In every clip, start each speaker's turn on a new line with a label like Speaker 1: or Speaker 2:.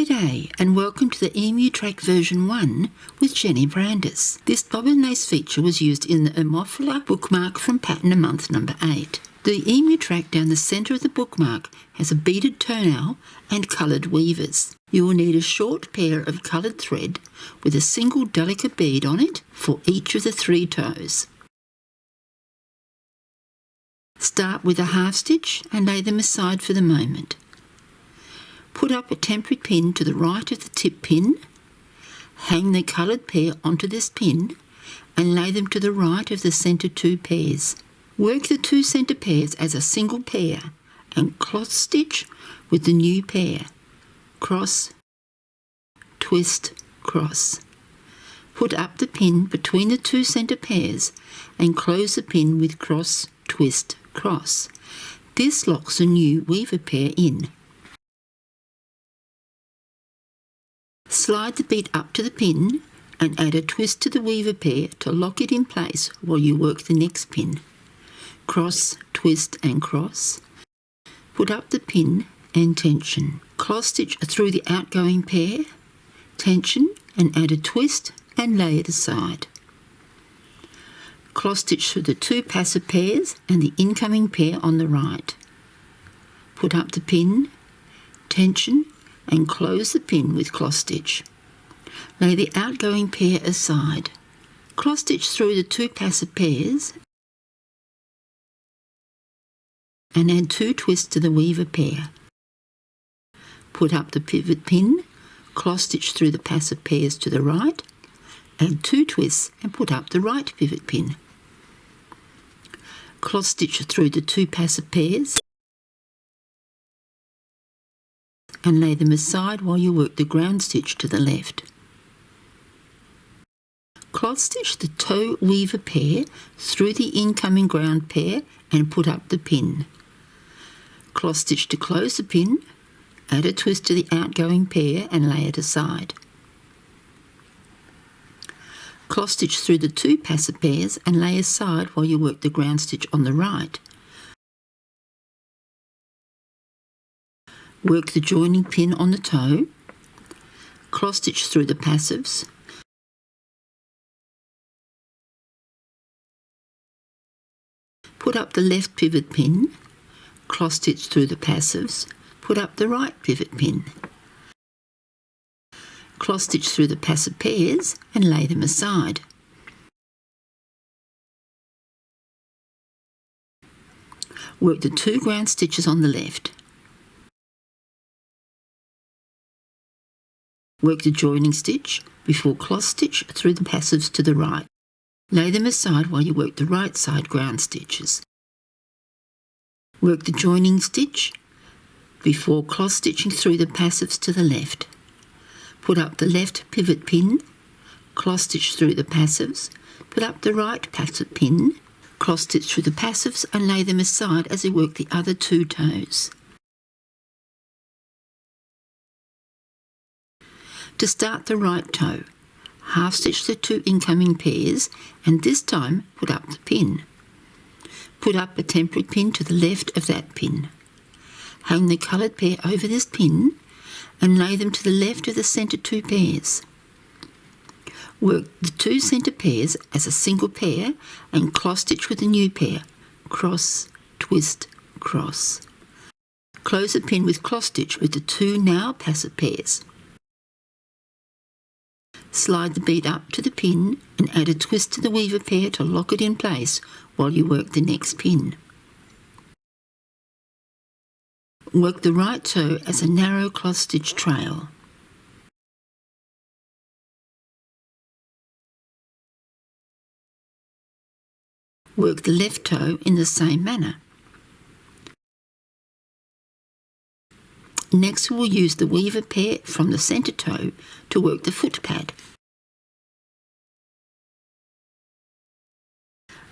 Speaker 1: G'day and welcome to the Emu Track version 1 with Jenny Brandis. This bobbin lace feature was used in the Eremophila bookmark from pattern a month number 8. The Emu Track down the centre of the bookmark has a beaded turnout and coloured weavers. You will need a short pair of coloured thread with a single delicate bead on it for each of the 3 toes. Start with a half stitch and lay them aside for the moment. Put up a temporary pin to the right of the tip pin, hang the coloured pair onto this pin and lay them to the right of the centre 2 pairs. Work the 2 centre pairs as a single pair and cross stitch with the new pair. Cross, twist, cross. Put up the pin between the 2 centre pairs and close the pin with cross, twist, cross. This locks the new weaver pair in. Slide the bead up to the pin and add a twist to the weaver pair to lock it in place while you work the next pin. Cross, twist and cross. Put up the pin and tension. Cross stitch through the outgoing pair, tension and add a twist and lay it aside. Cross stitch through the 2 passive pairs and the incoming pair on the right. Put up the pin, tension and close the pin with cross stitch. Lay the outgoing pair aside. Cross stitch through the 2 passive pairs and add 2 twists to the weaver pair. Put up the pivot pin, cross stitch through the passive pairs to the right, add 2 twists and put up the right pivot pin. Cross stitch through the 2 passive pairs and lay them aside while you work the ground stitch to the left. Cross stitch the toe weaver pair through the incoming ground pair and put up the pin. Cross stitch to close the pin, add a twist to the outgoing pair and lay it aside. Cross stitch through the 2 passive pairs and lay aside while you work the ground stitch on the right. Work the joining pin on the toe, cross stitch through the passives, put up the left pivot pin, cross stitch through the passives, put up the right pivot pin. Cross stitch through the passive pairs and lay them aside. Work the 2 ground stitches on the left. Work the joining stitch before cross stitch through the passives to the right. Lay them aside while you work the right side ground stitches. Work the joining stitch before cross stitching through the passives to the left. Put up the left pivot pin, cross stitch through the passives, put up the right passive pin, cross stitch through the passives and lay them aside as you work the other 2 toes. To start the right toe, half stitch the 2 incoming pairs and this time put up the pin. Put up a temporary pin to the left of that pin. Hang the coloured pair over this pin and lay them to the left of the centre 2 pairs. Work the 2 centre pairs as a single pair and cross stitch with the new pair. Cross, twist, cross. Close the pin with cross stitch with the 2 now passive pairs. Slide the bead up to the pin and add a twist to the weaver pair to lock it in place while you work the next pin. Work the right toe as a narrow cross stitch trail. Work the left toe in the same manner. Next we will use the weaver pair from the centre toe to work the foot pad.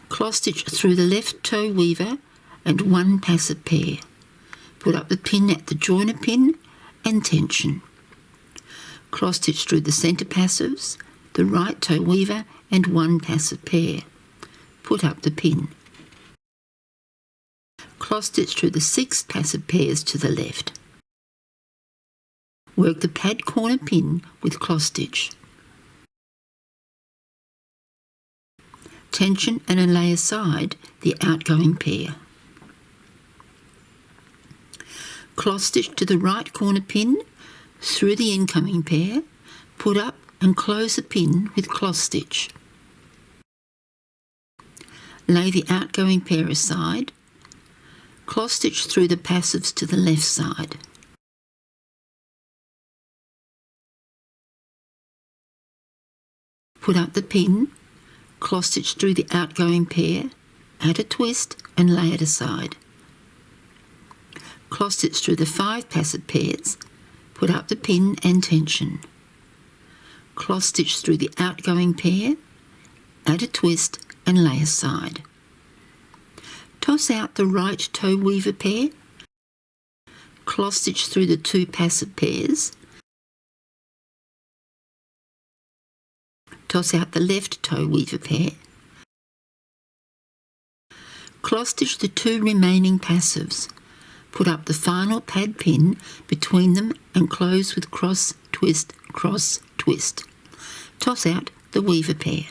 Speaker 1: Cross stitch through the left toe weaver and 1 passive pair. Put up the pin at the joiner pin and tension. Cross stitch through the centre passives, the right toe weaver and 1 passive pair. Put up the pin. Cross stitch through the 6 passive pairs to the left. Work the pad corner pin with cross stitch. Tension and lay aside the outgoing pair. Cross stitch to the right corner pin through the incoming pair, put up and close the pin with cross stitch. Lay the outgoing pair aside, cross stitch through the passives to the left side. Put up the pin, cross stitch through the outgoing pair, add a twist and lay it aside. Cross stitch through the 5 passive pairs, put up the pin and tension. Cross stitch through the outgoing pair, add a twist and lay aside. Toss out the right toe weaver pair, cross stitch through the 2 passive pairs, toss out the left toe weaver pair, cross stitch the 2 remaining passives, put up the final pad pin between them and close with cross, twist, toss out the weaver pair.